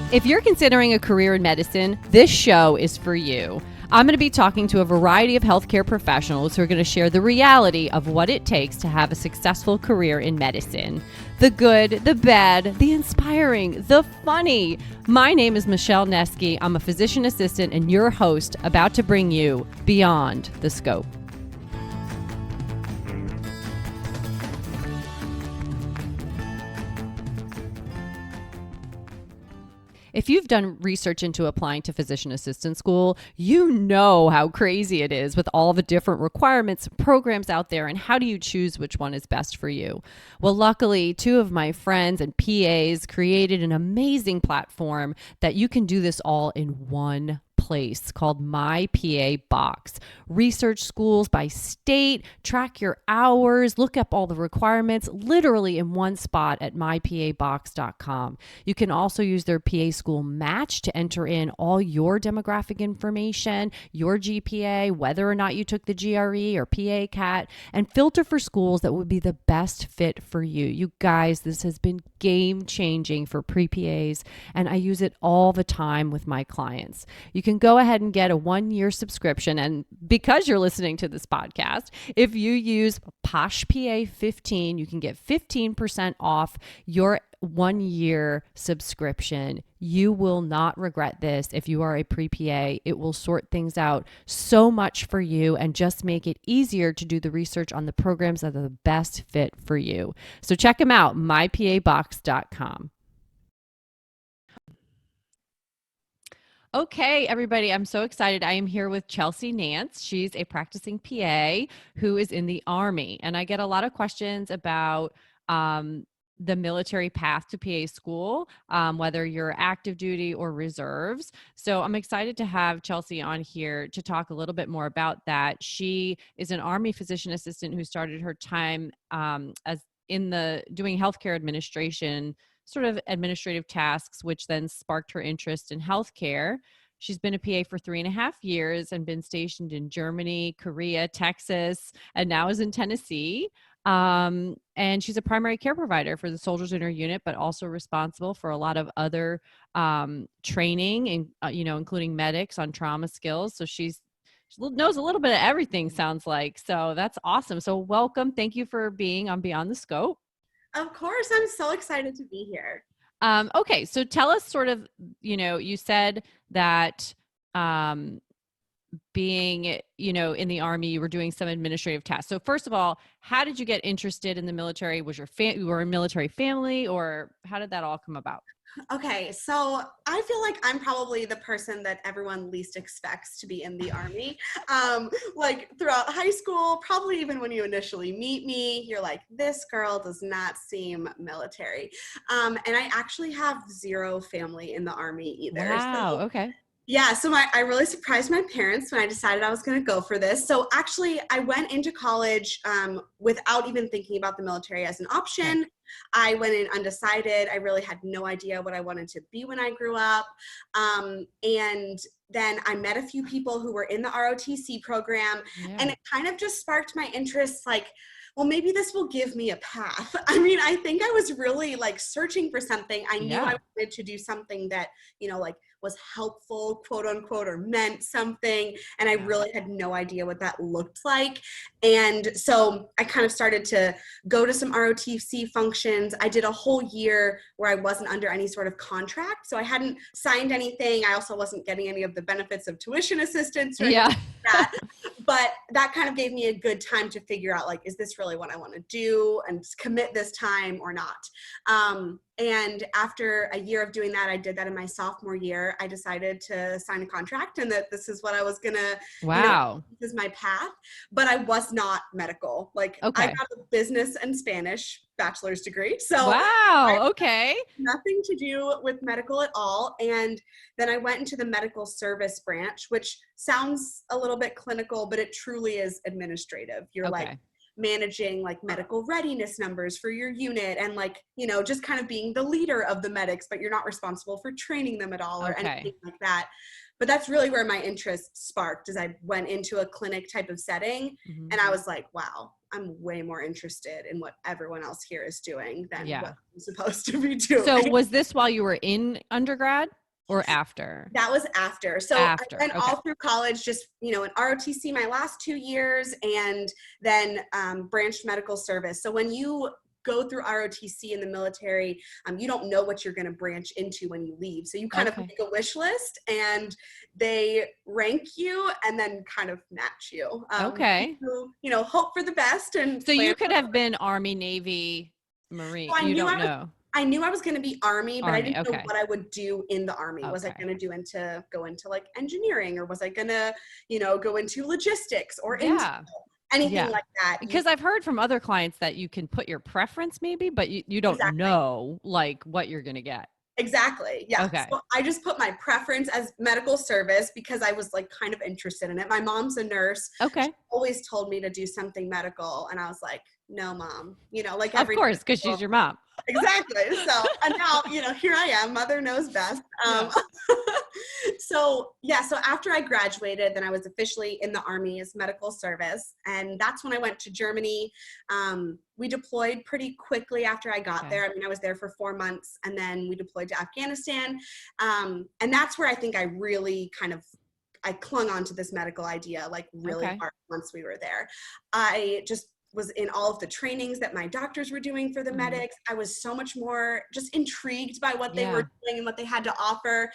If you're considering a career in medicine, this show is for you. I'm going to be talking to a variety of healthcare professionals who are going to share the reality of what it takes to have a successful career in medicine. The good, the bad, the inspiring, the funny. My name is Michelle Neske. I'm a physician assistant and your host, about to bring you Beyond the Scope. If you've done research into applying to physician assistant school, you know how crazy it is with all the different requirements, programs out there, and how do you choose which one is best for you? Well, luckily, two of my friends and PAs created an amazing platform that you can do this all in one place called My PA Box. Research schools by state, track your hours, look up all the requirements, literally in one spot at mypabox.com. You can also use their PA school match to enter in all your demographic information, your GPA, whether or not you took the GRE or PA CAT, and filter for schools that would be the best fit for you. You guys, this has been game changing for pre-PAs, and I use it all the time with my clients. You can go ahead and get a 1-year subscription. And because you're listening to this podcast, if you use Posh PA 15, you can get 15% off your 1-year subscription. You will not regret this. If you are a pre-PA, it will sort things out so much for you and just make it easier to do the research on the programs that are the best fit for you. So check them out, mypabox.com. Okay, everybody, I'm so excited. I am here with Chelsea Nance. She's a practicing PA who is in the Army. And I get a lot of questions about the military path to PA school, whether you're active duty or reserves. So I'm excited to have Chelsea on here to talk a little bit more about that. She is an Army physician assistant who started her time as in the doing healthcare administration, sort of administrative tasks, which then sparked her interest in healthcare. She's been a PA for 3.5 years and been stationed in Germany, Korea, Texas, and now is in Tennessee. And she's a primary care provider for the soldiers in her unit, but also responsible for a lot of other training, and including medics on trauma skills. So she knows a little bit of everything, sounds like. So that's awesome. So welcome. Thank you for being on Beyond the Scope. Of course. I'm so excited to be here. Okay. So tell us sort of, you said that being, in the Army, you were doing some administrative tasks. So first of all, how did you get interested in the military? Was you were a military family, or how did that all come about? Okay, so I feel like I'm probably the person that everyone least expects to be in the Army. Like throughout high school, probably even when you initially meet me, you're like, this girl does not seem military. And I actually have zero family in the Army either. Wow, so, okay. Yeah, so I really surprised my parents when I decided I was going to go for this. So actually, I went into college without even thinking about the military as an option. Okay. I went in undecided. I really had no idea what I wanted to be when I grew up. And then I met a few people who were in the ROTC program, and it kind of just sparked my interest, like, well, maybe this will give me a path. I mean, I think I was really like searching for something. I knew I wanted to do something that, like was helpful, quote unquote, or meant something. And I really had no idea what that looked like. And so I kind of started to go to some ROTC functions. I did a whole year where I wasn't under any sort of contract. So I hadn't signed anything. I also wasn't getting any of the benefits of tuition assistance or anything like that. But that kind of gave me a good time to figure out, like, is this really what I want to do and commit this time or not? And after a year of doing that, I did that in my sophomore year. I decided to sign a contract and that this is what I was going to, this is my path. But I was not medical. Like, I got a business and Spanish bachelor's degree. So nothing to do with medical at all. And then I went into the medical service branch, which sounds a little bit clinical, but it truly is administrative. You're like managing like medical readiness numbers for your unit and like, just kind of being the leader of the medics, but you're not responsible for training them at all or anything like that. But that's really where my interest sparked, as I went into a clinic type of setting. And I was like, wow, I'm way more interested in what everyone else here is doing than Yeah. what I'm supposed to be doing. So was this while you were in undergrad or after? That was after. So I After. went Okay. all through college, just, in ROTC my last 2 years, and then branched medical service. So when you go through ROTC in the military, you don't know what you're going to branch into when you leave. So you kind of make a wish list, and they rank you and then kind of match you. Okay. Hope for the best. And So you could have been Army, Navy, Marine. so You don't know. I knew I was going to be Army, but I didn't know Okay. what I would do in the Army. Was I going to go into like engineering, or was I going to, go into logistics or into anything like that? Because I've heard from other clients that you can put your preference maybe, but you don't know like what you're going to get. Exactly. Yeah. Okay. So I just put my preference as medical service because I was like kind of interested in it. My mom's a nurse. Okay. She always told me to do something medical. And I was like, no, Mom, like of course, because she's your mom. Exactly. So, and now, here I am, mother knows best. So after I graduated, then I was officially in the Army as medical service. And that's when I went to Germany. We deployed pretty quickly after I got there. I mean, I was there for 4 months, and then we deployed to Afghanistan. And that's where I think I really I clung on to this medical idea, like really hard once we were there. I just was in all of the trainings that my doctors were doing for the medics. I was so much more just intrigued by what they were doing and what they had to offer.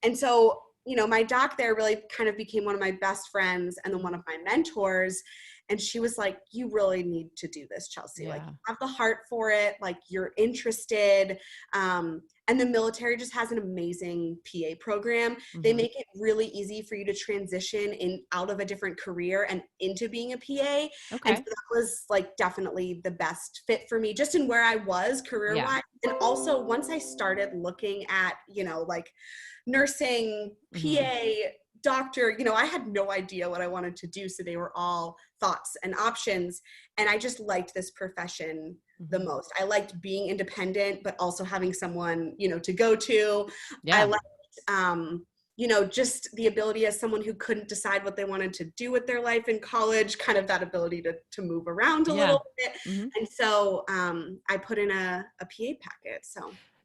And so, my doc there really kind of became one of my best friends and then one of my mentors. And she was like, you really need to do this, Chelsea. Like, you have the heart for it. Like, you're interested. And the military just has an amazing PA program. They make it really easy for you to transition out of a different career and into being a PA. And so that was like definitely the best fit for me, just in where I was career-wise. And also once I started looking at, like nursing, PA, doctor, I had no idea what I wanted to do. So they were all thoughts and options. And I just liked this profession the most. I liked being independent, but also having someone, to go to. I liked, just the ability as someone who couldn't decide what they wanted to do with their life in college, kind of that ability to move around a little bit. And so I put in a PA packet.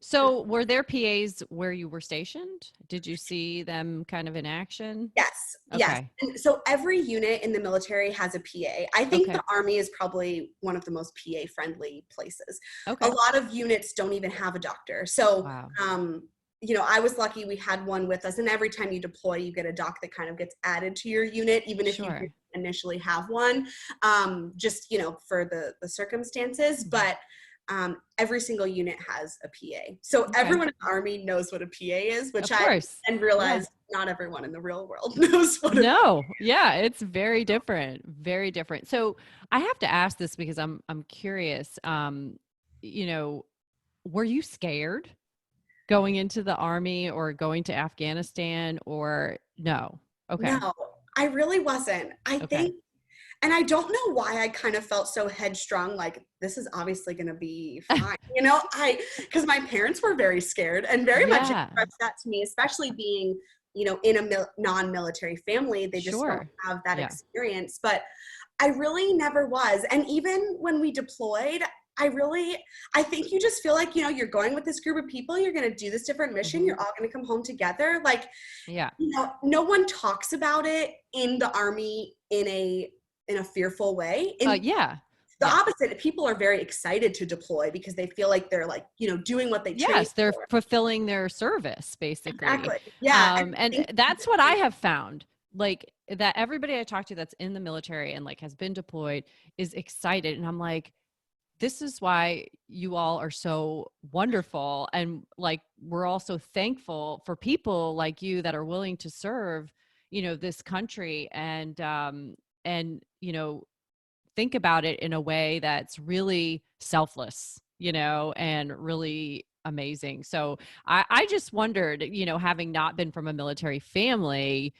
So were there PAs where you were stationed? Did you see them kind of in action? Yes. Yes. And so every unit in the military has a PA. I think the Army is probably one of the most PA friendly places. A lot of units don't even have a doctor. So, I was lucky we had one with us, and every time you deploy, you get a doc that kind of gets added to your unit, even if you didn't initially have one, just, for the circumstances. But every single unit has a PA. So everyone in the Army knows what a PA is, which I realized not everyone in the real world knows what a PA is. It's very different. Very different. So I have to ask this because I'm curious. Were you scared going into the Army or going to Afghanistan, or no? Okay. No, I really wasn't. I think, and I don't know why I kind of felt so headstrong, like this is obviously going to be fine. Because my parents were very scared and very much expressed that to me, especially being, in a non-military family. They just don't have that experience. But I really never was. And even when we deployed, I think you just feel like, you're going with this group of people, you're going to do this different mission. You're all going to come home together. Like, no one talks about it in the Army in a fearful way. The opposite. People are very excited to deploy because they feel like they're like, doing what they trained they're for. Fulfilling their service, basically. Exactly. Yeah. And that's what I have found. Like, that everybody I talk to that's in the military and like has been deployed is excited. And I'm like, this is why you all are so wonderful. And like, we're also thankful for people like you that are willing to serve, this country and think about it in a way that's really selfless, and really amazing. So I just wondered, having not been from a military family,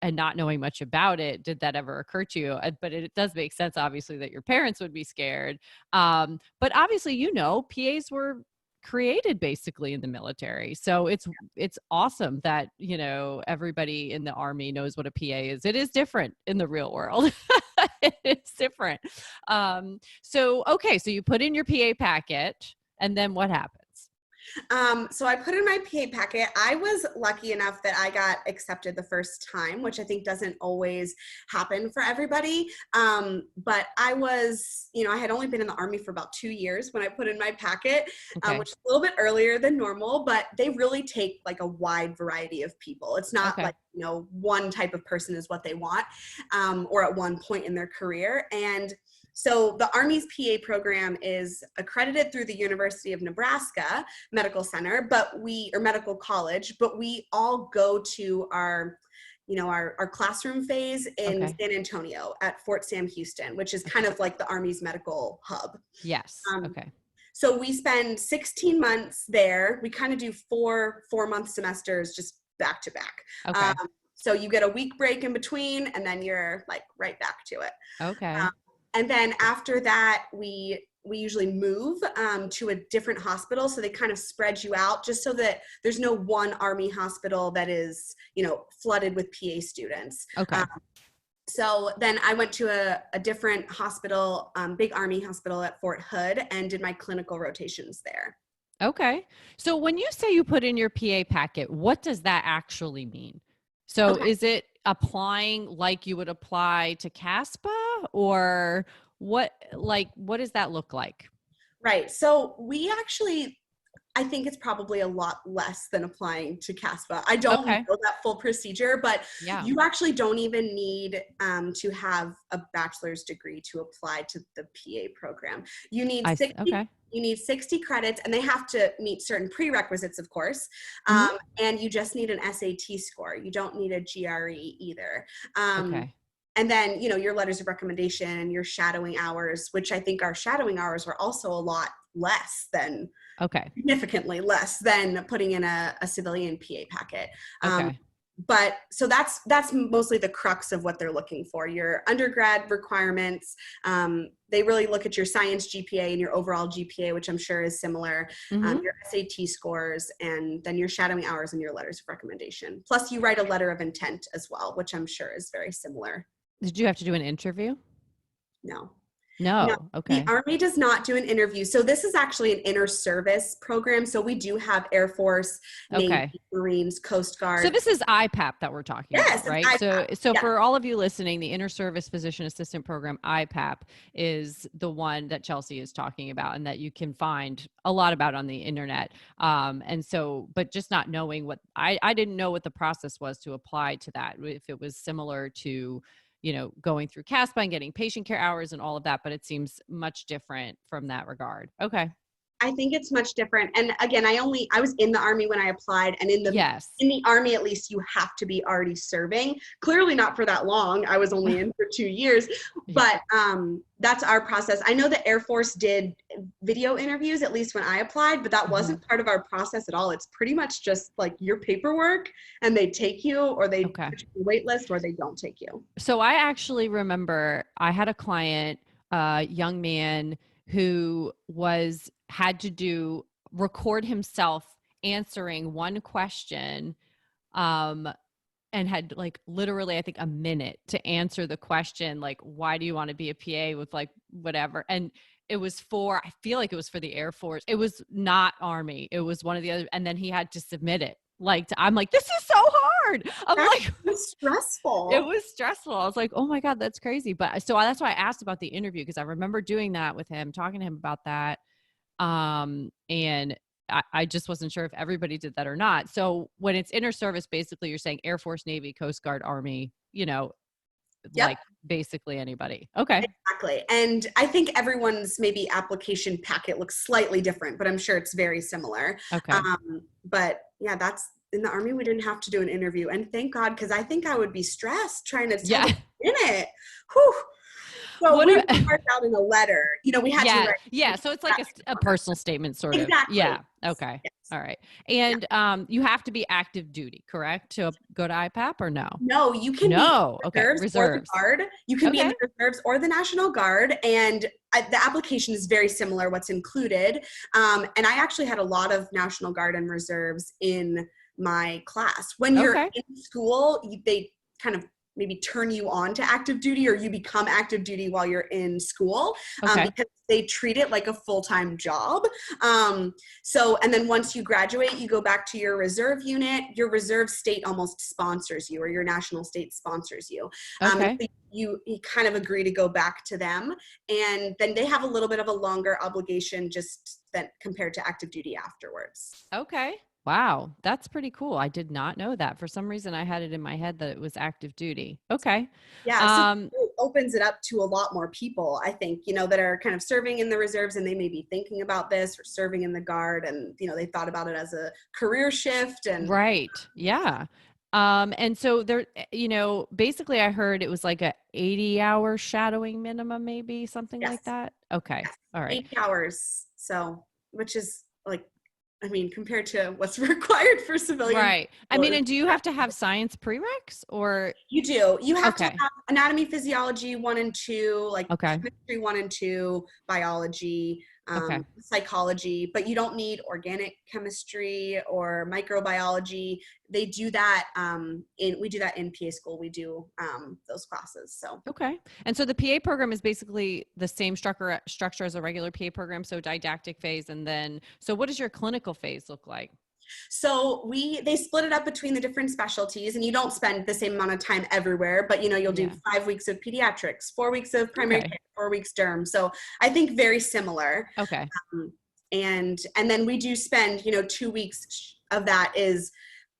and not knowing much about it, did that ever occur to you? But it does make sense, obviously, that your parents would be scared. But obviously, PAs were created basically in the military. So it's awesome that, you know, everybody in the Army knows what a PA is. It is different in the real world. It's different. Okay, so you put in your PA packet, and then what happens? So I put in my PA packet. I was lucky enough that I got accepted the first time, which I think doesn't always happen for everybody. But I was, you know, I had only been in the Army for about 2 years when I put in my packet, Okay. which is a little bit earlier than normal, but they really take like a wide variety of people. It's not Okay. like, you know, one type of person is what they want, or at one point in their career. And so the Army's PA program is accredited through the University of Nebraska Medical Center, or medical college, but we all go to our, you know, our classroom phase in Okay. San Antonio at Fort Sam Houston, which is kind of like the Army's medical hub. Yes. Okay. So we spend 16 months there. We kind of do four-month semesters just back to back. Okay. So you get a week break in between, and then you're like right back to it. Okay. And then after that, we usually move to a different hospital. So they kind of spread you out just so that there's no one Army hospital that is, you know, flooded with PA students. Okay. So then I went to a different hospital, big Army hospital at Fort Hood, and did my clinical rotations there. Okay. So when you say you put in your PA packet, what does that actually mean? So is it applying like you would apply to CASPA, or what does that look like? Right. So we actually, I think it's probably a lot less than applying to CASPA. I don't know that full procedure, but you actually don't even need to have a bachelor's degree to apply to the PA program. You need 60 credits, and they have to meet certain prerequisites, of course. And you just need an SAT score. You don't need a GRE either. And then, you know, your letters of recommendation and your shadowing hours, which I think our shadowing hours were also a lot less than, significantly less than putting in a civilian PA packet. But so that's mostly the crux of what they're looking for. Your undergrad requirements, they really look at your science GPA and your overall GPA, which I'm sure is similar, your SAT scores, and then your shadowing hours and your letters of recommendation. Plus you write a letter of intent as well, which I'm sure is very similar. Did you have to do an interview? No. Okay. The Army does not do an interview. So this is actually an inter-service program. So we do have Air Force, Navy, Marines, Coast Guard. So this is IPAP that we're talking about, right? So for all of you listening, the Inter-Service Physician Assistant Program, IPAP, is the one that Chelsea is talking about and that you can find a lot about on the internet. And so, but just not knowing what, I didn't know what the process was to apply to that, if it was similar to, you know, going through CASPA and getting patient care hours and all of that, but it seems much different from that regard. Okay. I think it's much different. And again, I was in the Army when I applied, and in the Army, at least you have to be already serving. Clearly not for that long. I was only in for 2 years, but that's our process. I know the Air Force did video interviews, at least when I applied, but that wasn't part of our process at all. It's pretty much just like your paperwork, and they take you, or they put you on the wait list, or they don't take you. So I actually remember I had a client, a young man who had to record himself answering one question, and had like literally, I think, a minute to answer the question, like, why do you want to be a PA, with like whatever. And it was I feel like it was for the Air Force. It was not Army. It was one of the other, and then he had to submit it. I'm like, this is so hard. It was stressful. It was stressful. I was like, oh my God, that's crazy. But so that's why I asked about the interview, because I remember doing that with him, talking to him about that. And I just wasn't sure if everybody did that or not. So when it's inter-service, basically you're saying Air Force, Navy, Coast Guard, Army, you know, like basically anybody. Okay. Exactly. And I think everyone's maybe application packet looks slightly different, but I'm sure it's very similar. Okay. But yeah, in the Army, we didn't have to do an interview, and thank God, because I think I would be stressed trying to tell in it. Whew. So What we about, would start out in a letter. We had to yeah. write. Yeah. So it's like a personal statement sort of. Exactly. Yeah. Okay. Yes. All right. Yeah. And you have to be active duty, correct? To go to IPAP or no? No, you can be in No. the Okay. reserves or the Reserves. guard. You can be in Okay. the reserves or the National Guard, and the application is very similar. What's included, and I actually had a lot of National Guard and reserves in my class. When you're Okay. in school, they kind of maybe turn you on to active duty, or you become active duty while you're in school, Okay. because they treat it like a full-time job. And then once you graduate, you go back to your reserve unit. Your reserve state almost sponsors you, or your national state sponsors you. Okay. So you kind of agree to go back to them, and then they have a little bit of a longer obligation just that compared to active duty afterwards. Okay. Wow. That's pretty cool. I did not know that. For some reason, I had it in my head that it was active duty. Okay. Yeah, so Um, it opens it up to a lot more people, I think, that are kind of serving in the reserves, and they may be thinking about this, or serving in the guard, and they thought about it as a career shift. And right. Yeah. And so there, basically I heard it was like a 80-hour shadowing minimum, maybe something like yes, that. Okay. yes, All right. 8 hours. So, which is like, I mean, compared to what's required for civilian. Right. I mean, and do you have to have science prereqs or? You do. You have to Okay. have anatomy, physiology 1 and 2, like Okay. chemistry 1 and 2, biology, Okay. psychology, but you don't need organic chemistry or microbiology. They do that we do that in PA school. We do those classes. So Okay. And so the PA program is basically the same structure as a regular PA program. So didactic phase. And then, so what does your clinical phase look like? So they split it up between the different specialties, and you don't spend the same amount of time everywhere, but you'll do 5 weeks of pediatrics, 4 weeks of primary care, 4 weeks derm. So I think very similar. Okay. And then we do spend 2 weeks of that is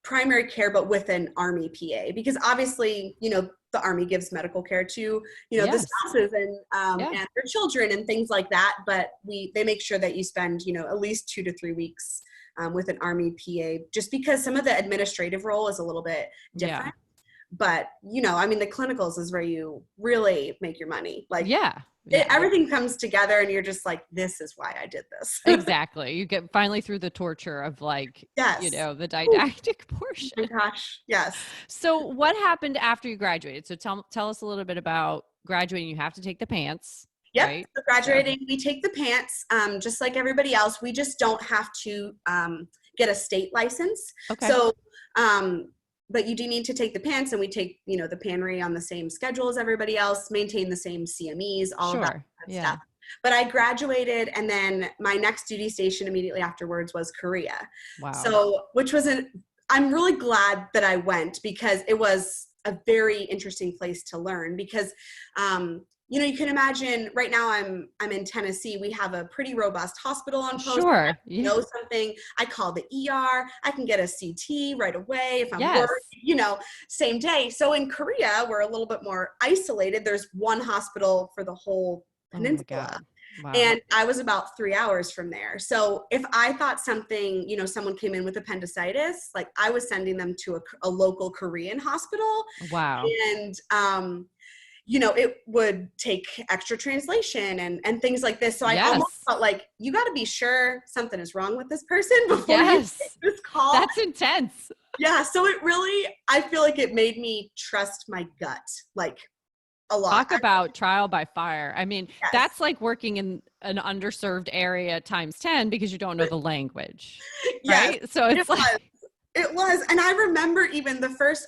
primary care, but with an Army PA, because obviously the Army gives medical care to the spouses and their children and things like that, but they make sure that you spend at least 2 to 3 weeks with an Army PA, just because some of the administrative role is a little bit different. But I mean, the clinicals is where you really make your money. Like everything comes together, and you're just like, this is why I did this. Exactly. You get finally through the torture of like, the didactic portion. Oh my gosh. Yes. So what happened after you graduated? So tell us a little bit about graduating. You have to take the PANCE. Yep. Right? So graduating, we take the PANCE, just like everybody else. We just don't have to get a state license. Okay. So, but you do need to take the PANCE, and we take, the PANRE on the same schedule as everybody else, maintain the same CMEs, all of that kind of stuff. But I graduated, and then my next duty station immediately afterwards was Korea. Wow. So, I'm really glad that I went, because it was a very interesting place to learn, because you can imagine right now I'm in Tennessee. We have a pretty robust hospital on post. Sure. Know something, I call the ER. I can get a CT right away if I'm worried, same day. So in Korea, we're a little bit more isolated. There's one hospital for the whole peninsula. Wow. And I was about 3 hours from there. So if I thought something, someone came in with appendicitis, like I was sending them to a local Korean hospital. Wow. And, it would take extra translation and things like this. So I almost felt like, you got to be sure something is wrong with this person before you take this call. That's intense. Yeah. So I feel like it made me trust my gut, like a lot. Talk about trial by fire. I mean, that's like working in an underserved area times 10 because you don't know the language. Right. So it's It was. And I remember even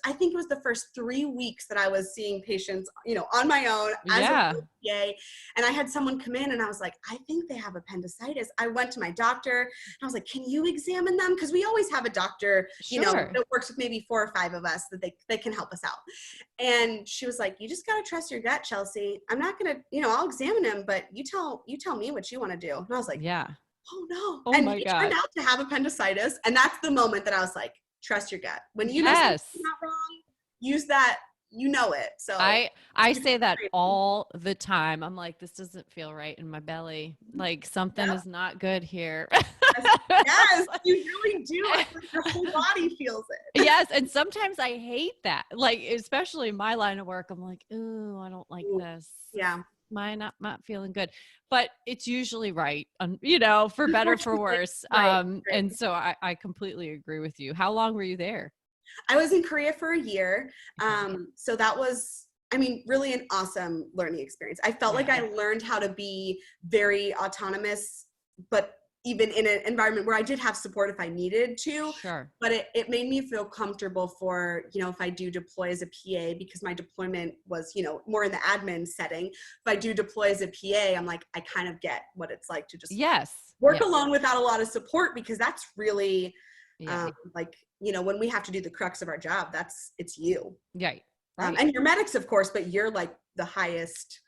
I think it was the first 3 weeks that I was seeing patients, on my own as a PA. And I had someone come in, and I was like, I think they have appendicitis. I went to my doctor, and I was like, can you examine them? Because we always have a doctor, that works with maybe 4 or 5 of us that they can help us out. And she was like, you just got to trust your gut, Chelsea. I'm not going to, I'll examine him, but you tell me what you want to do. And I was like, oh no. Oh, and he turned out to have appendicitis. And that's the moment that I was like, trust your gut. When you know something's not wrong, use that, it. So I say that all the time. I'm like, this doesn't feel right in my belly. Like something is not good here. Yes, you really do. It's like your whole body feels it. Yes. And sometimes I hate that. Like, especially in my line of work, I'm like, ooh, I don't like this. Yeah. not feeling good, but it's usually right, for better, for Unfortunately, worse. right, right. And so I completely agree with you. How long were you there? I was in Korea for a year. Okay. So that was, I mean, really an awesome learning experience. I felt like Yeah. I learned how to be very autonomous, but even in an environment where I did have support if I needed to, Sure. but it made me feel comfortable for, if I do deploy as a PA, because my deployment was, more in the admin setting. If I do deploy as a PA, I'm like, I kind of get what it's like to just Yes. work Yeah. alone without a lot of support, because that's really Yeah. like, when we have to do the crux of our job, it's you. Right. Right. And your medics, of course, but you're like the highest,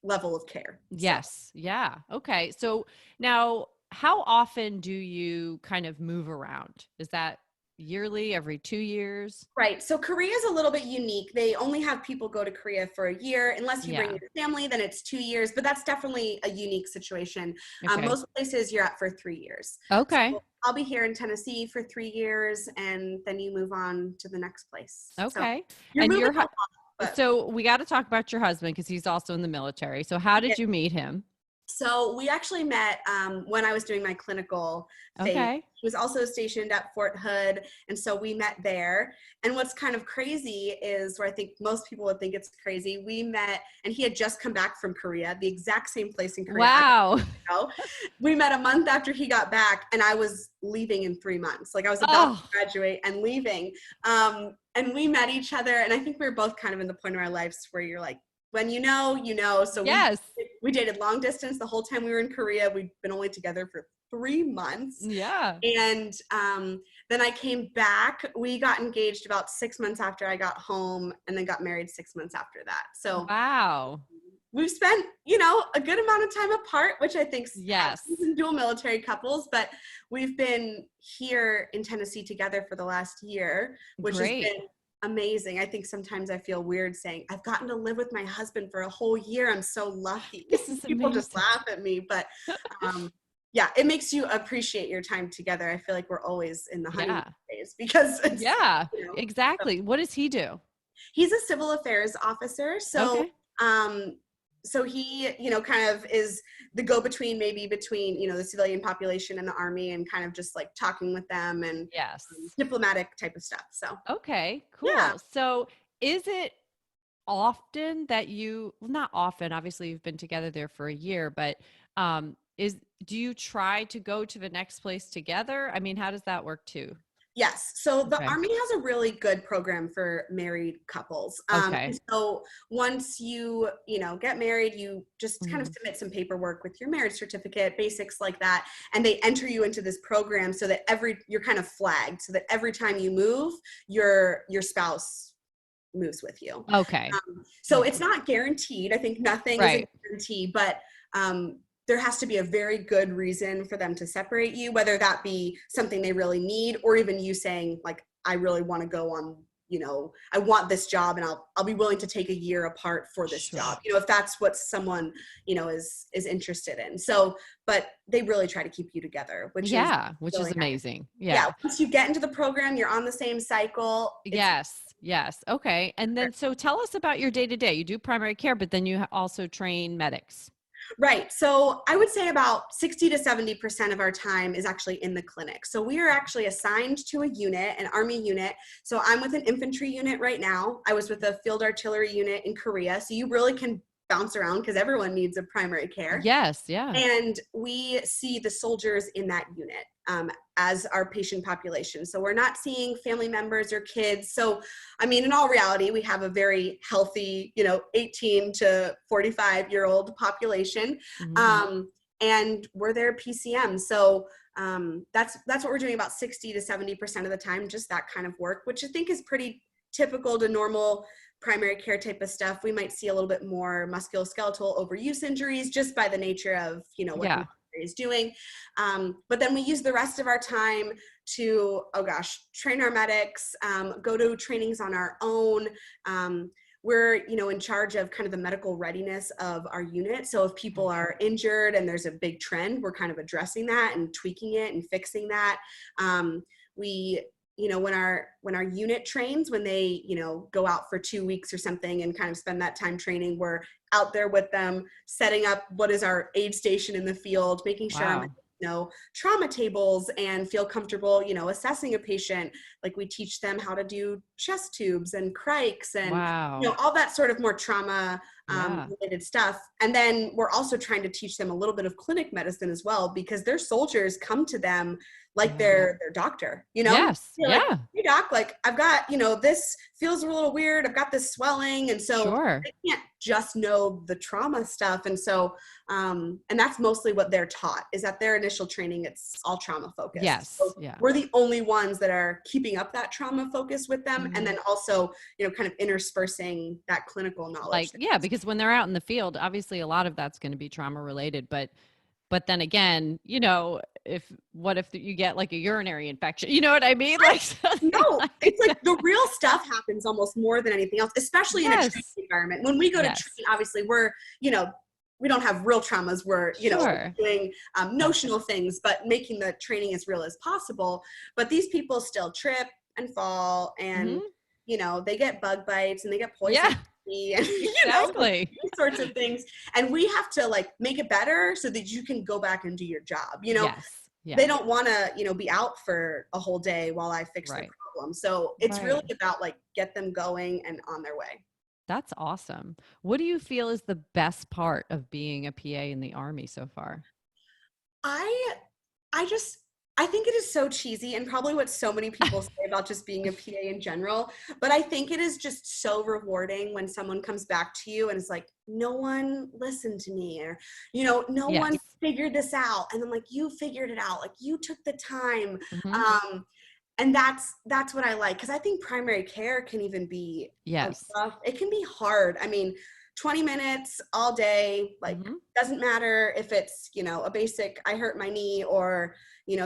level of care. So, Yes. Yeah. Okay. So now, how often do you kind of move around? Is that yearly, every 2 years? right. So Korea is a little bit unique. They only have people go to Korea for a year. Unless you bring Yeah. your family, then it's 2 years, but that's definitely a unique situation. Okay. Most places you're at for 3 years. Okay. So I'll be here in Tennessee for 3 years, and then you move on to the next place. So Okay. you're And moving your a lot, but so we got to talk about your husband because he's also in the military. So how yeah. did you meet him? So we actually met when I was doing my clinical phase. Okay. He was also stationed at Fort Hood, and so we met there. And what's kind of crazy is, where I think most people would think it's crazy, we met, and he had just come back from Korea, the exact same place in Korea I Wow. go. We met a month after he got back, and I was leaving in 3 months. Like, I was about to Oh, graduate and leaving. And we met each other, and I think we were both kind of in the point of our lives where you're like, when you know, you know. So yes. we dated long distance the whole time we were in Korea. We'd been only together for 3 months. Yeah. And then I came back. We got engaged about 6 months after I got home, and then got married 6 months after that. So Wow. we've spent, a good amount of time apart, which I think Yes. happens in dual military couples, but we've been here in Tennessee together for the last year, which has Great. been amazing. I think sometimes I feel weird saying I've gotten to live with my husband for a whole year. I'm so lucky. This is People just amazing. laugh at me, but yeah, it makes you appreciate your time together. I feel like we're always in the honeymoon Yeah. phase, because it's, Yeah. so Exactly. What does he do? he's a civil affairs officer. Okay. Um, so he, kind of is the go-between, maybe between, the civilian population and the army, and kind of just like talking with them, and Yes. diplomatic type of stuff. So Okay. yeah. Cool. So is it often that well, not often, obviously you've been together there for a year, but is do you try to go to the next place together? I mean, how does that work too? Yes. So the Okay. Army has a really good program for married couples. Okay. And so once get married, you just kind of Mhm. submit some paperwork with your marriage certificate, basics like that, and they enter you into this program, so that you're kind of flagged, so that every time you move, your spouse moves with you. Okay. So Yeah. it's not guaranteed. I think nothing is a Right. guarantee, but there has to be a very good reason for them to separate you, whether that be something they really need, or even you saying, like, I really want to go on, I want this job, and I'll be willing to take a year apart for this Sure. job, if that's what someone, is interested in. So, but they really try to keep you together, which is Yeah, which is really nice. amazing. Yeah, Yeah. once you get into the program, you're on the same cycle. It's Yes. Yes. Okay. And then so tell us about your day to day. You do primary care, but then you also train medics. right. So I would say about 60 to 70% of our time is actually in the clinic. So we are actually assigned to a unit, an Army unit. So I'm with an infantry unit right now. I was with a field artillery unit in Korea. So you really can bounce around, because everyone needs a primary care. Yes. Yeah. And we see the soldiers in that unit as our patient population. So we're not seeing family members or kids. So, I mean, in all reality, we have a very healthy, 18 to 45-year-old population. Mhm. And we're their PCM. So that's what we're doing about 60 to 70% of the time, just that kind of work, which I think is pretty typical to normal primary care type of stuff. We might see a little bit more musculoskeletal overuse injuries, just by the nature of, what the Yeah. military is doing. But then we use the rest of our time to, train our medics, go to trainings on our own. We're, in charge of kind of the medical readiness of our unit. So if people are injured and there's a big trend, we're kind of addressing that and tweaking it and fixing that. We when our unit trains, when they, go out for 2 weeks or something and kind of spend that time training, we're out there with them, setting up what is our aid station in the field, making sure I'm Wow. trauma tables and feel comfortable, assessing a patient. Like we teach them how to do chest tubes and crikes and, Wow. all that sort of more trauma Yeah. related stuff. And then we're also trying to teach them a little bit of clinic medicine as well, because their soldiers come to them like Yeah. their doctor, Yes. You're like, Yeah. hey doc, like I've got, this feels a little weird. I've got this swelling. And so Sure. they can't just know the trauma stuff. And so, and that's mostly what they're taught, is that their initial training, it's all trauma focused. So Yes. Yeah. we're the only ones that are keeping up that trauma focus with them. And Mhm. then also, kind of interspersing that clinical knowledge. Like, yeah, because when they're out in the field, obviously a lot of that's going to be trauma related, but then again, what if you get like a urinary infection? You know what I mean? Like something No, like it's like that. the real stuff happens almost more than anything else, especially in a training Yes. environment. When we go to Yes. train, obviously we're, we don't have real traumas. We're, Sure. doing notional things, but making the training as real as possible. But these people still trip and fall, and, Hmm. they get bug bites and they get poison. Yeah, And, exactly. these sorts of things. And we have to like make it better so that you can go back and do your job. Yes. They Yeah. don't want to, be out for a whole day while I fix their Right. problem. So it's really Right. about like get them going and on their way. That's awesome. What do you feel is the best part of being a PA in the Army so far? I I just I think it is so cheesy, and probably what so many people say about just being a PA in general, but I think it is just so rewarding when someone comes back to you and is like, no one listened to me, or no one Yes. figured this out, and I'm like, you figured it out, like you took the time. Hmm. um and that's what I like, because I think primary care can even be a Yes. rough, it can be hard. I mean, 20 minutes all day, like Hmm. doesn't matter if it's a basic I hurt my knee, or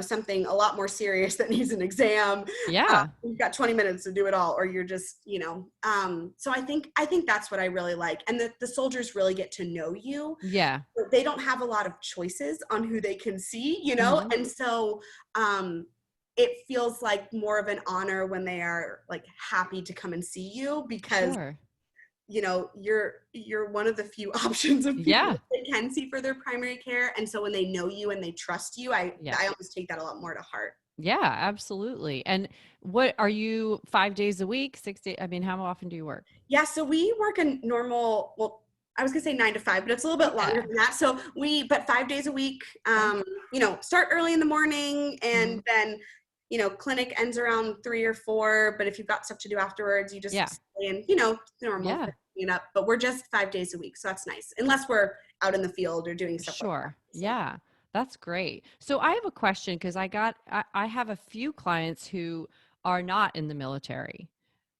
something a lot more serious that needs an exam. Yeah. You've got 20 minutes to do it all, or you're just so I think that's what I really like. And the soldiers really get to know you. Yeah. They don't have a lot of choices on who they can see, Hmm. and so it feels like more of an honor when they are like happy to come and see you, because Sure. you're one of the few options of people Yeah. that they can see for their primary care. And so when they know you and they trust you, I Yeah. almost take that a lot more to heart. Yeah, absolutely. And what are you 5 days a week, 6 days? I mean, how often do you work? Yeah, so we work a normal, well, I was gonna say 9 to 5, but it's a little bit longer Yeah. than that. So but 5 days a week, Okay. start early in the morning, Hmm. and then clinic ends around 3 or 4. But if you've got stuff to do afterwards, you just Yeah. stay in, normal Yeah. clean up. But we're just 5 days a week, so that's nice. Unless we're out in the field or doing stuff like that. Sure. So. Yeah. That's great. So I have a question because I have a few clients who are not in the military,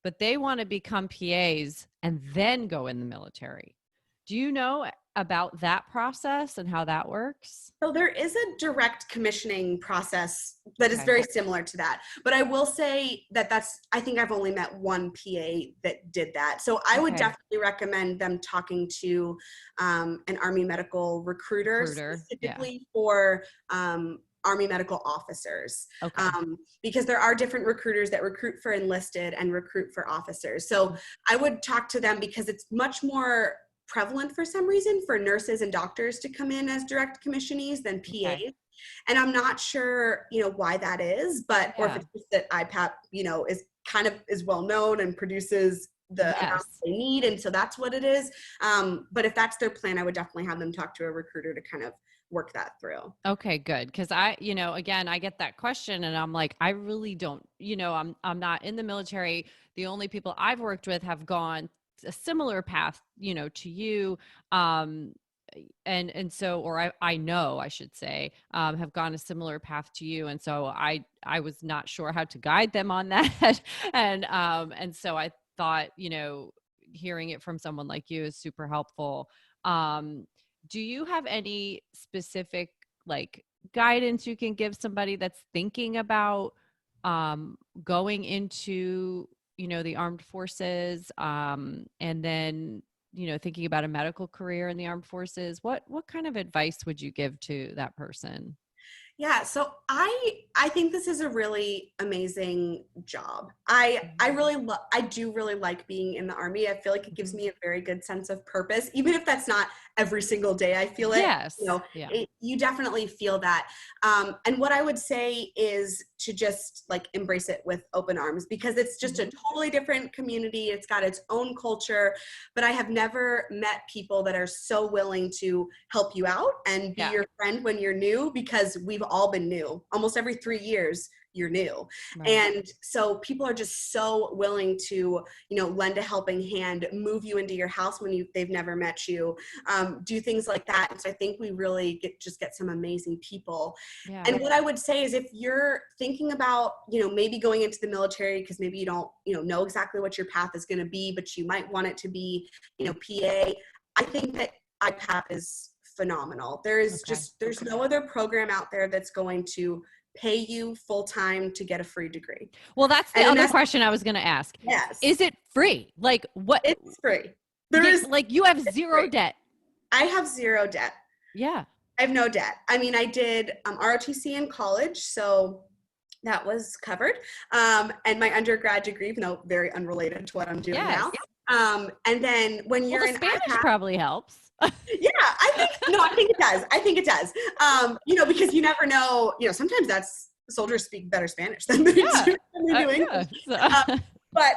but they want to become PAs and then go in the military. Do you know about that process and how that works? So there is a direct commissioning process that is Okay. very similar to that. But I will say that I think I've only met one PA that did that. So I would Okay. definitely recommend them talking to an Army medical recruiter, Recruiter. Yeah. specifically for Army medical officers, Okay. because there are different recruiters that recruit for enlisted and recruit for officers. So I would talk to them, because it's much more prevalent for some reason for nurses and doctors to come in as direct commissionees than Okay. PAs. And I'm not sure, why that is, or if Yeah. it's just that IPAP, is kind of is well known and produces the amount Yes. they need. And so that's what it is. But if that's their plan, I would definitely have them talk to a recruiter to kind of work that through. Okay, good. Cause again, I get that question and I'm like, I really don't, I'm not in the military. The only people I've worked with have gone a similar path, to you. Um, and so, or I know, I should say, have gone a similar path to you. And so I was not sure how to guide them on that. And so I thought, hearing it from someone like you is super helpful. Um, do you have any specific like guidance you can give somebody that's thinking about going into the armed forces, and then thinking about a medical career in the armed forces? What kind of advice would you give to that person? Yeah, so I think this is a really amazing job. I do really like being in the Army. I feel like it gives Mhm. me a very good sense of purpose, even if that's not every single day I feel it. Yes. Yeah. You definitely feel that. And what I would say is to just like embrace it with open arms, because it's just a Mhm. totally different community. It's got its own culture, but I have never met people that are so willing to help you out and be Yeah. your friend when you're new, because we've all been new. Almost every 3 years, you're new. Right. And so people are just so willing to, lend a helping hand, move you into your house when they've never met you, do things like that. And so I think we really get some amazing people. Yeah. And what I would say is, if you're thinking about, maybe going into the military, because maybe you don't, know exactly what your path is going to be, but you might want it to be, PA, I think that IPAP is phenomenal. Okay. There's no other program out there that's going to pay you full time to get a free degree. Well, that's the And other that's, question I was going to ask. yes, Is it free? Like what? it's free. There is, Like you have zero free. debt. I have zero debt. Yeah. I have no debt. I mean, I did ROTC in college, so that was covered. And my undergrad degree, even though very unrelated to what I'm doing Yes. now. And then when Well, you're the in Spanish IPAP, probably helps. yeah, I think it does. I think it does. Because you never know, sometimes soldiers speak better Spanish than they Yeah. do English. Yeah. So- But,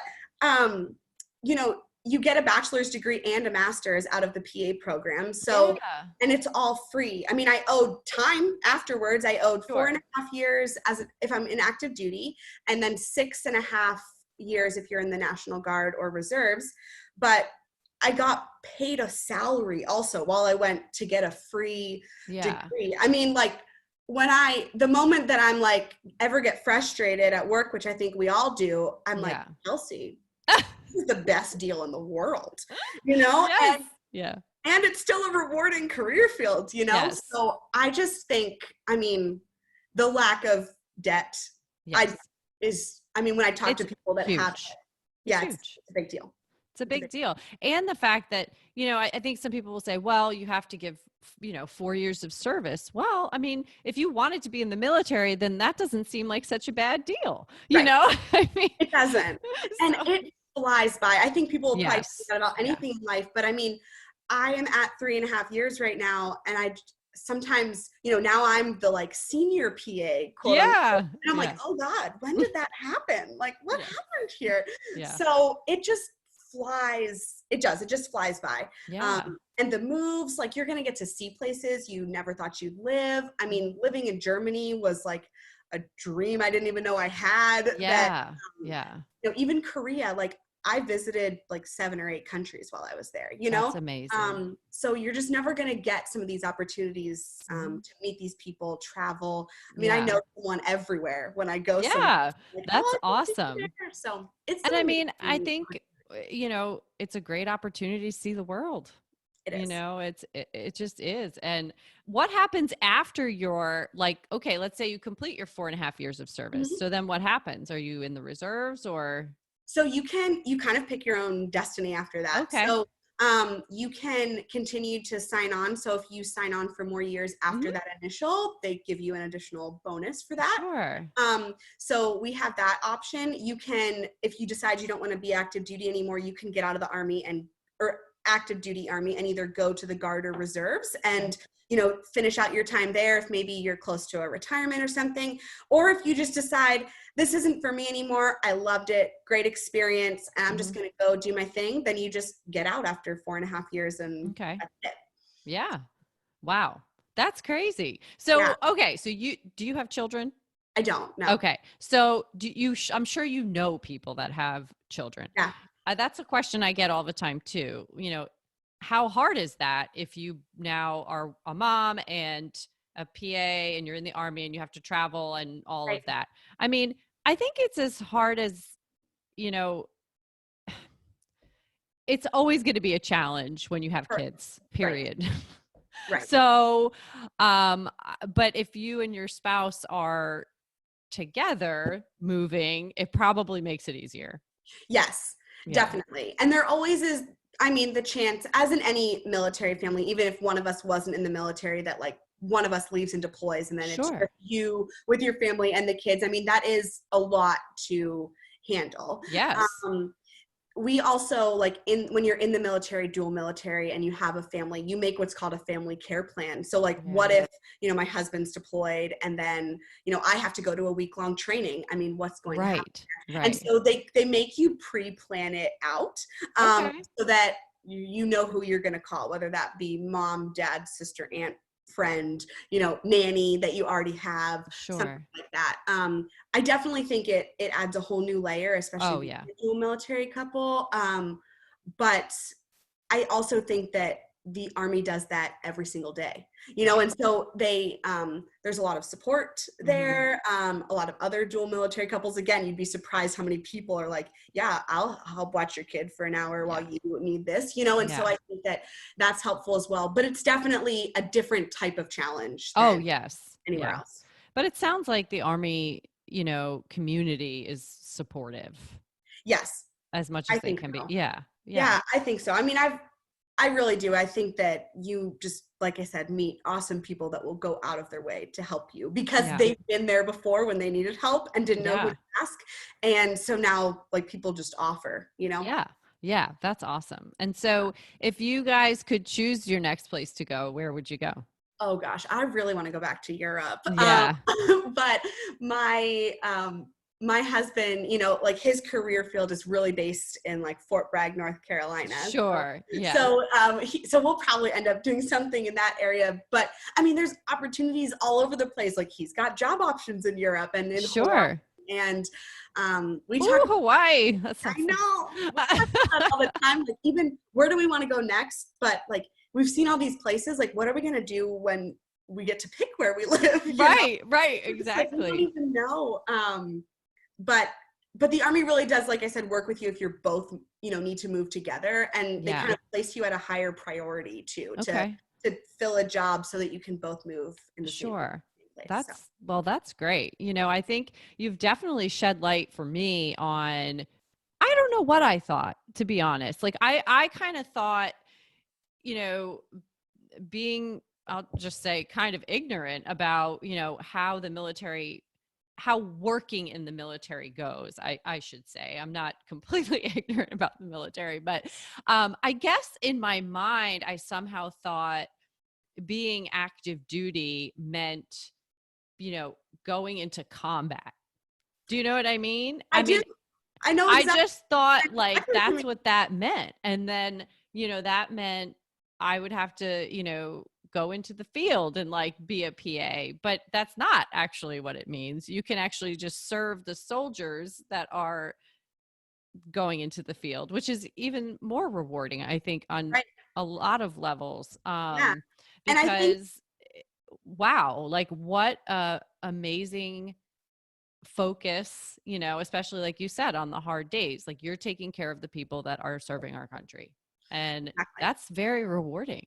you get a bachelor's degree and a master's out of the PA program. So, yeah. and it's all free. I mean, I owed time afterwards. I owed Sure. 4.5 years if I'm in active duty, and then 6.5 years if you're in the National Guard or reserves. But I got paid a salary also while I went to get a free Yeah. degree. I mean, like, the moment that I'm like, ever get frustrated at work, which I think we all do, I'm like, Yeah. Chelsea, this is the best deal in the world, you know? Yes. Yeah. And it's still a rewarding career field, Yes. So I just think, I mean, the lack of debt Yes. when I talk to people that huge. have, It's it's huge. a big deal. It's a big deal. And the fact that, I think some people will say, well, you have to give, 4 years of service. Well, I mean, if you wanted to be in the military, then that doesn't seem like such a bad deal. Right. I mean, It doesn't. And it flies by. I think people will probably Yes. say that about anything in life, but I mean, I am at 3.5 years right now, and I sometimes, now I'm the like senior PA, quote Yeah. unquote, and I'm like, oh God, when did that happen? Like, what Yeah. happened here? Yeah. So it just flies. It does. It just flies by. Yeah. And the moves, like, you're going to get to see places you never thought you'd live. I mean, living in Germany was like a dream I didn't even know I had. Yeah. That, Yeah. even Korea, like, I visited like 7 or 8 countries while I was there, That's amazing. So you're just never going to get some of these opportunities to meet these people, travel. I mean, I Yeah. know someone everywhere when I go somewhere. Yeah. Like, That's I think awesome. you're there. So it's And an I mean, I amazing think, it's a great opportunity to see the world. It is. It just is. And what happens after you're like, okay, let's say you complete your 4.5 years of service. Mhm. So then what happens? Are you in the reserves or? So you kind of pick your own destiny after that. Okay. So you can continue to sign on. So if you sign on for more years after that initial, they give you an additional bonus for that. Sure. So we have that option. You can, if you decide you don't want to be active duty anymore, you can get out of the Army or active duty Army and either go to the Guard or reserves and, finish out your time there if maybe you're close to a retirement or something. Or if you just decide, this isn't for me anymore, I loved it, great experience, and I'm just going to go do my thing, then you just get out after 4.5 years and Okay. that's it. Yeah. Wow. That's crazy. So, Yeah. okay. So do you have children? I don't know. Okay. So I'm sure people that have children. Yeah. That's a question I get all the time too. How hard is that if you now are a mom and a PA and you're in the Army and you have to travel and all of that? I mean, I think it's as hard as, it's always going to be a challenge when you have kids, period. Right. So, but if you and your spouse are together moving, it probably makes it easier. Yes, definitely. And there always is, the chance, as in any military family, even if one of us wasn't in the military, that like one of us leaves and deploys, and then it's Sure. just you with your family and the kids. I mean, that is a lot to handle. Yes. We also, like, when you're in the military, dual military, and you have a family, you make what's called a family care plan. So like, what Yeah. if, my husband's deployed and then, I have to go to a week-long training? I mean, what's going to happen? Right. And Right. so they make you pre-plan it out, Okay. so that you know who you're going to call, whether that be mom, dad, sister, aunt, friend, nanny that you already have, something Sure. like that. I definitely think it adds a whole new layer, especially Oh, being yeah. a dual military couple. But I also think that the Army does that every single day, Right. and so there's a lot of support Hmm. there. A lot of other dual military couples, again, you'd be surprised how many people are like, yeah, I'll help watch your kid for an hour while Yeah. you need this, and so Yeah. I think that that's helpful as well, but it's definitely a different type of challenge Oh, than yes. anywhere Yeah. else. But it sounds like the Army, community is supportive Yes, as much I as they think can be. so. Yeah. Yeah. Yeah, I think so. I mean, I really do. I think that you just, like I said, meet awesome people that will go out of their way to help you because Yeah. they've been there before when they needed help and didn't know who Yeah. to ask. And so now, like, people just offer. Yeah. Yeah. That's awesome. And Yeah. so if you guys could choose your next place to go, where would you go? Oh gosh, I really want to go back to Europe. Yeah. But my husband, like, his career field is really based in, like, Fort Bragg, North Carolina. So Sure. Yeah. so so we'll probably end up doing something in that area. But I mean, there's opportunities all over the place. Like, he's got job options in Europe and in Hawaii. Sure. And we talk. Ooh, Hawaii. That I sounds know. We talk nice. about it all the time. Like, even where do we want to go next? But like, we've seen all these places. Like, what are we gonna do when we get to pick where we live? Right. Right. It's like we don't Exactly. even know. But the Army really does, like I said, work with you if you're both, need to move together, and they Yeah. kind of place you at a higher priority too, to Okay. fill a job so that you can both move in the same Sure. place. So. That's great. I think you've definitely shed light for me on, I don't know what I thought, to be honest. Like I kind of thought, you know, being, I'll just say, kind of ignorant about, how working in the military goes. I should say I'm not completely ignorant about the military, but I guess in my mind, I somehow thought being active duty meant, going into combat. Do you know what I mean? I I do. mean, I know I exactly. just thought I know like exactly what you that's mean. what that meant. And then, that meant I would have to, go into the field and like be a PA, but that's not actually what it means. You can actually just serve the soldiers that are going into the field, which is even more rewarding, I think, on Right. a lot of levels. Yeah. And I think. Because wow, like what a amazing focus, especially like you said, on the hard days. Like you're taking care of the people that are serving our country. And Exactly. that's very rewarding.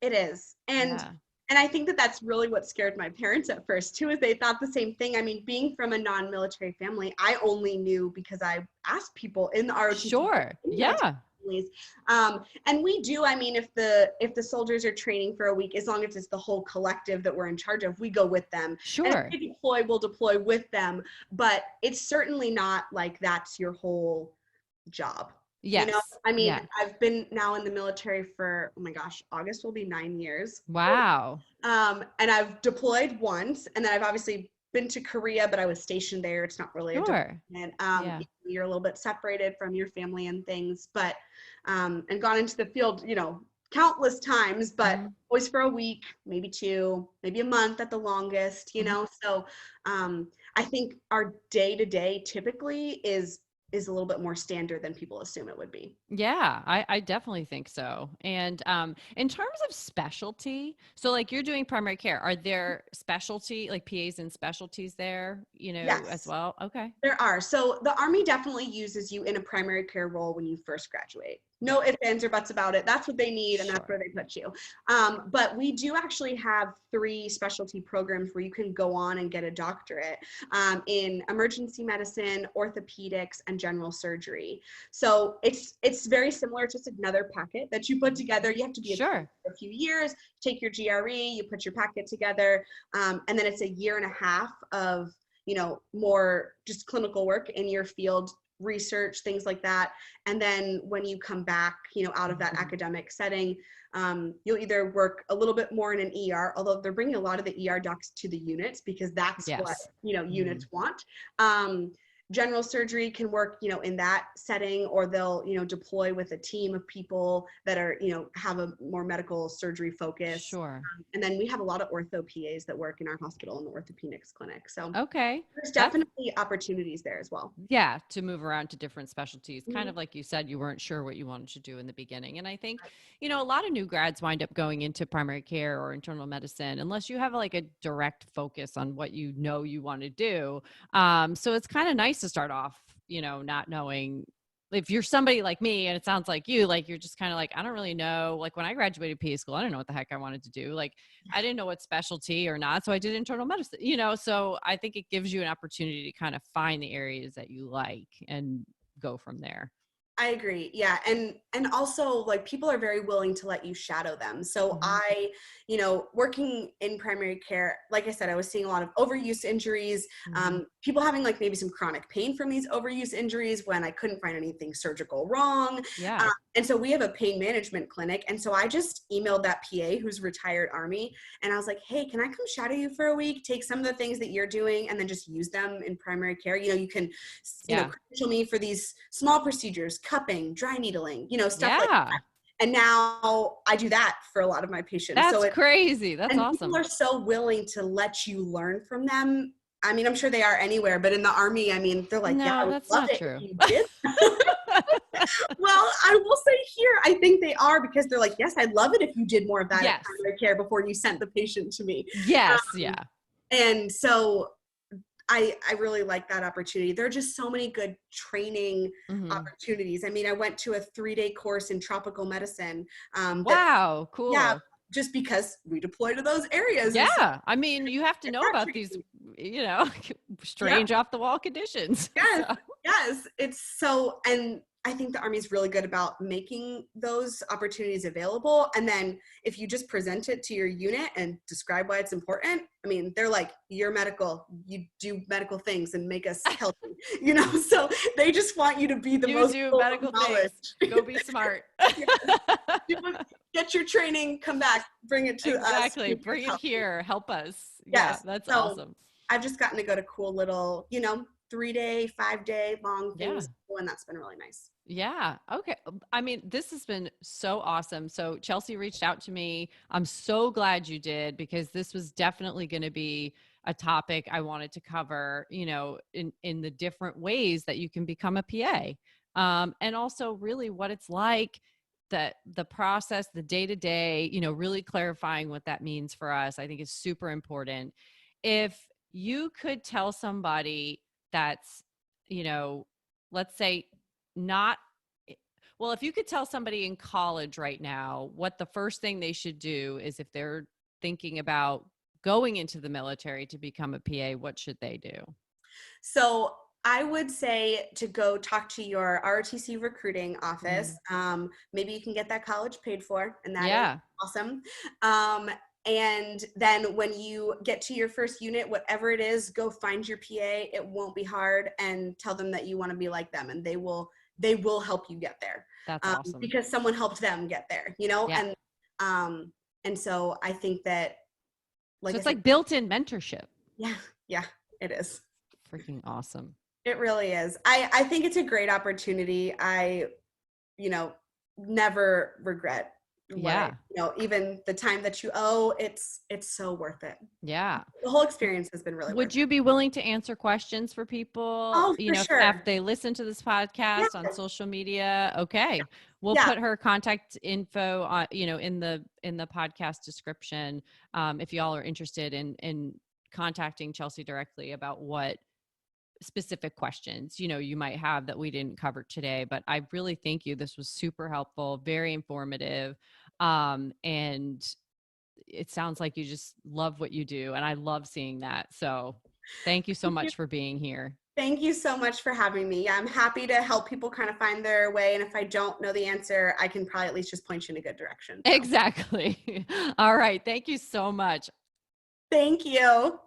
It is. Yeah. And I think that that's really what scared my parents at first too, is they thought the same thing. I mean, being from a non-military family, I only knew because I asked people in the ROTC Sure. in military Yeah. families. And we do, I mean, if the soldiers are training for a week, as long as it's the whole collective that we're in charge of, we go with them. And if Sure. they deploy, we'll deploy with them. But it's certainly not like that's your whole job. Yes. I mean, Yeah. I've been now in the military for, oh my gosh, August will be 9 years. Wow. And I've deployed once, and then I've obviously been to Korea, but I was stationed there. It's not really a Sure. deployment. Yeah. You're a little bit separated from your family and things, but and gone into the field, countless times, but Mhm. always for a week, maybe two, maybe a month at the longest. Mhm. So I think our day to day typically is a little bit more standard than people assume it would be. Yeah, I definitely think so. And in terms of specialty, so like you're doing primary care, are there specialty, like PAs and specialties there, as Yes, well? Okay. there are. So the Army definitely uses you in a primary care role when you first graduate. No ifs, ands, or buts about it. That's what they need, and that's Sure. where they put you. But we do actually have 3 specialty programs where you can go on and get a doctorate in emergency medicine, orthopedics, and general surgery. So it's very similar. It's just another packet that you put together. You have to be Sure. for a few years, take your GRE, you put your packet together, and then it's a year and a half of more just clinical work in your field, research, things like that. And then when you come back, out of that academic setting, you'll either work a little bit more in an ER, although they're bringing a lot of the ER docs to the units because that's what, Yes. units want. General surgery can work, in that setting, or they'll, deploy with a team of people that are, have a more medical surgery focus. Sure. And then we have a lot of ortho PAs that work in our hospital in the orthopedics clinic. So Okay. there's definitely opportunities there as well. Yeah, to move around to different specialties. Kind Mhm. of like you said, you weren't sure what you wanted to do in the beginning. And I think, a lot of new grads wind up going into primary care or internal medicine unless you have like a direct focus on what you want to do. So it's kind of nice to start off, not knowing. If you're somebody like me, and it sounds like you, like you're just kind of like, I don't really know. Like when I graduated PA school, I didn't know what the heck I wanted to do. Like I didn't know what specialty or not. So I did internal medicine, so I think it gives you an opportunity to kind of find the areas that you like and go from there. I agree. Yeah. And also like people are very willing to let you shadow them. So Mhm. working in primary care, like I said, I was seeing a lot of overuse injuries, Mhm. people having like maybe some chronic pain from these overuse injuries when I couldn't find anything surgical wrong. Yeah. And so we have a pain management clinic. And so I just emailed that PA who's retired Army. And I was like, hey, can I come shadow you for a week? Take some of the things that you're doing and then just use them in primary care. You can, Yeah. credential me for these small procedures, cupping, dry needling, stuff like Yeah. that. And now I do that for a lot of my patients. That's crazy. That's And people awesome. are so willing to let you learn from them. I mean, I'm sure they are anywhere, but in the Army, I mean, they're like, yeah, I No, would that's love not it if true. you did. Well, I will say here, I think they are because they're like, yes, I'd love it if you did more of that at Yes. primary care before you sent the patient to me. Yes. Um, Yeah. and so I really like that opportunity. There are just so many good training Mhm. opportunities. I mean, I went to a 3-day course in tropical medicine. Wow. Yeah, Cool. just because we deploy to those areas. And so Yeah. I mean, you have to know that about these, training. Yep. strange off the wall conditions. Yes, So, yes. It's so, and I think the Army is really good about making those opportunities available. And then if you just present it to your unit and describe why it's important, I mean, they're like, you're medical, you do medical things and make us healthy, so they just want you to be the you most do full of medical things. knowledge. Go be smart. Get your training, come back, bring it to us. Exactly. Make us Bring it healthy. here. Help us. Yeah, Yes. that's So awesome. I've just gotten to go to cool little, 3-day, 5-day long Yeah. things, and that's been really nice. Yeah. Okay. I mean, this has been so awesome. So Chelsea reached out to me. I'm so glad you did because this was definitely going to be a topic I wanted to cover, in the different ways that you can become a PA. And also really what it's like, that the process, the day to day, really clarifying what that means for us, I think is super important. If you could tell somebody that's, let's say not well, if you could tell somebody in college right now what the first thing they should do is, if they're thinking about going into the military to become a PA, what should they do? So I would say to go talk to your ROTC recruiting office. Mhm. Maybe you can get that college paid for, and that is Yeah, awesome. And then when you get to your first unit, whatever it is, go find your PA. It won't be hard, and tell them that you want to be like them, and they will help you get there, that's awesome. because someone helped them get there, Yeah. and so I think that, So like I it's said, like built-in mentorship. yeah, yeah, it is. Freaking awesome. It really is. I think it's a great opportunity. I, you know, never regret Yeah. even the time that you owe, it's so worth it. Yeah. The whole experience has been really worth Would it. you be willing to answer questions for people, Oh, for if sure. they listen to this Yeah. podcast on social media? Okay. We'll Yeah. put her contact info on, in the podcast description. If y'all are interested in contacting Chelsea directly about what specific questions, you might have that we didn't cover today. But I really thank you. This was super helpful, very informative. And it sounds like you just love what you do. And I love seeing that. So thank you so much for being here. Thank you so much for having me. Yeah, I'm happy to help people kind of find their way. And if I don't know the answer, I can probably at least just point you in a good direction. So. Exactly. All right. Thank you so much. Thank you.